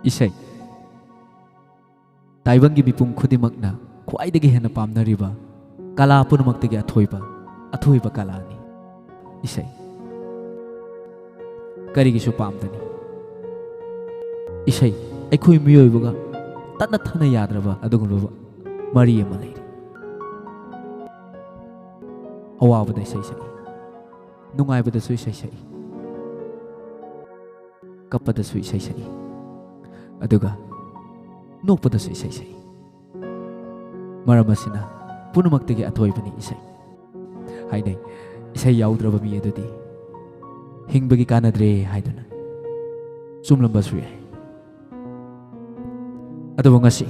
Isai Taiwangi mipung khudimagna khwaidagi hena pamnariba kala punumaktagi athoiba kalani isai karigisu pamdani isai aikhoi miyoibaga tanna thana yadraba adugulba mari ama leiri awabada isai sai nungaibada su isai sai kapada su isai sai aduga nokpada su isai sai maramasina punumaktagi athoibani isai hainai isai yaudraba mi adudi hingbagi kanadre haiduna sumlamba su yai aduba ngasi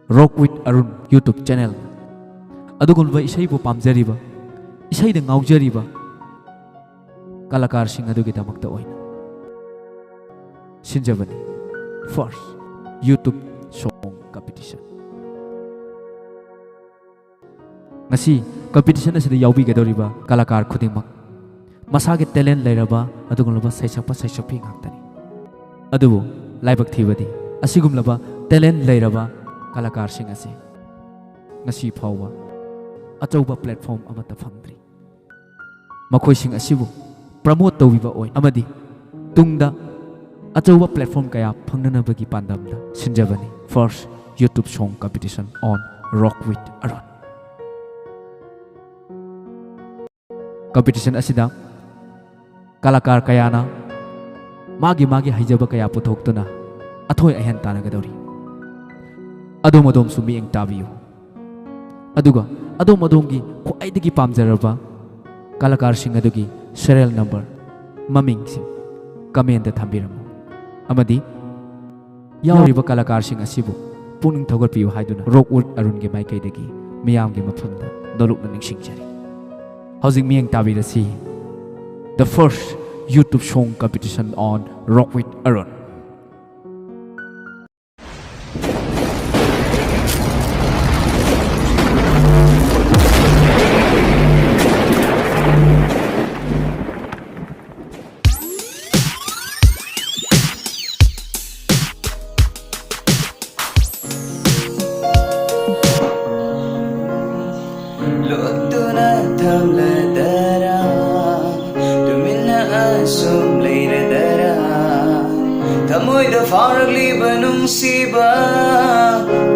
Rock with Arun YouTube channel adugulba isai bu pamjariba isai da ngaujariba kalakar sing adugi damakta oina sinjabani first YouTube song competition ngasi competition asida yaubi gadoriba kalakar khudingmak masage talent leiraba adugulba saisakpi ngaktani adubu laibak thibadi asigumlaba talent leiraba kalakar sing ase ngasi phawa achauba platform amata phangdri makhoi sing asibu promote tawbiba oi amadi tungda achauba platform kaya phangnanabagi pandamda sinjabani first YouTube song competition on Rock with Arun competition asida kalakar kayana magi haijaba kaya puthoktuna athoi ahen tanagadori adom sumiyeng tabiyu aduga adom-adomgi khwaidagi pamjaraba kalakar sing adugi serial number maming sing comment da thambiramu amadi yauriba kalakar sing asibu puning thogorpiyu haiduna Rock with Arun ge maikaidagi miyamgi mafamda dolukna ningsingjari housing miyeng tabirasi the first YouTube song competition on Rock with Arun Tamoyda faragli banung siba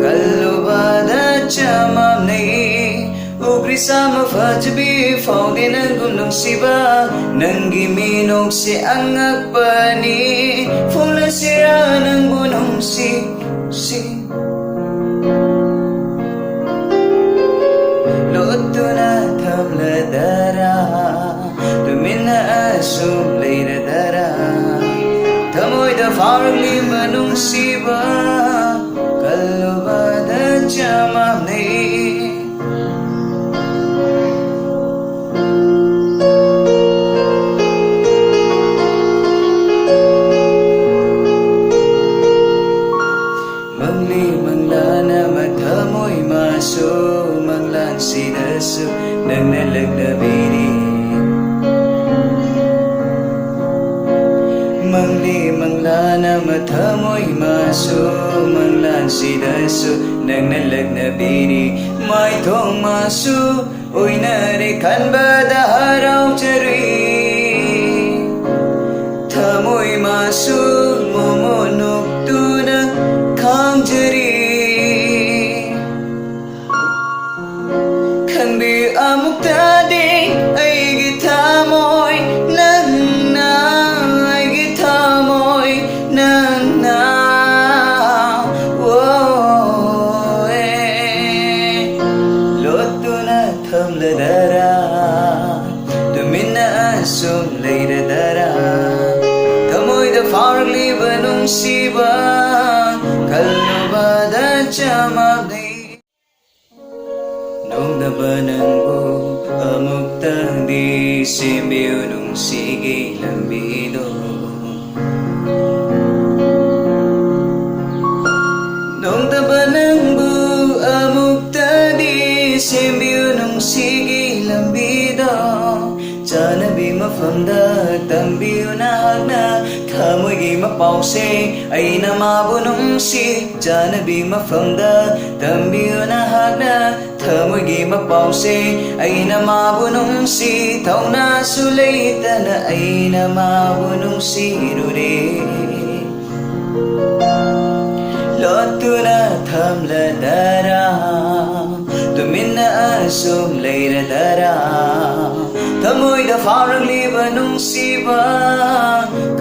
kalubada chamam nei ugri sama fajbi faudina gunung siba nangi minok si angak pani fula sira nang gunung si lotuna thamla dara lumina asum leira dara tamoyda faragli manung siba kalubada chamam nei mangli manglana mathamoy maso manglan sidasu nang nalagdabini mangli manglana mathamoy maso manglan sidasu nang nalagnabini may thong masu oinare kanbada haraw chari thamoy masu momonok tuna khangjari khanbi amukta ding aigi thamoy nangna dara dumina asum leira dara tamoyda faragli banung siba kalubada chamam nei nongda banangbu amuktang di simbiyo nung sige lambido nongda banangbu amuktang di simbiyo nung sige lambido Janabi mafamda tambiyo na hagna kamoy mapause aina mabu nungsi janabi mafamda tambiyu na hakna thamoigi mapause aina mabu nungsi thauna sulaitana aina mabu nungsi rure lotuna thamla dara tuminna asum leira dara thamoida farliba nungsiba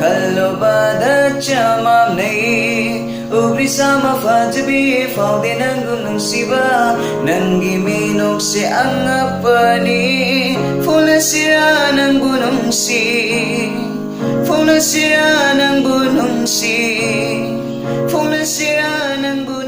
kalobada chamam nei ugri sama fajbi faude nangu nungsiba nangi minok se angapani fulasira nangu nungsi fulasira nangu nungsi fulasira nangu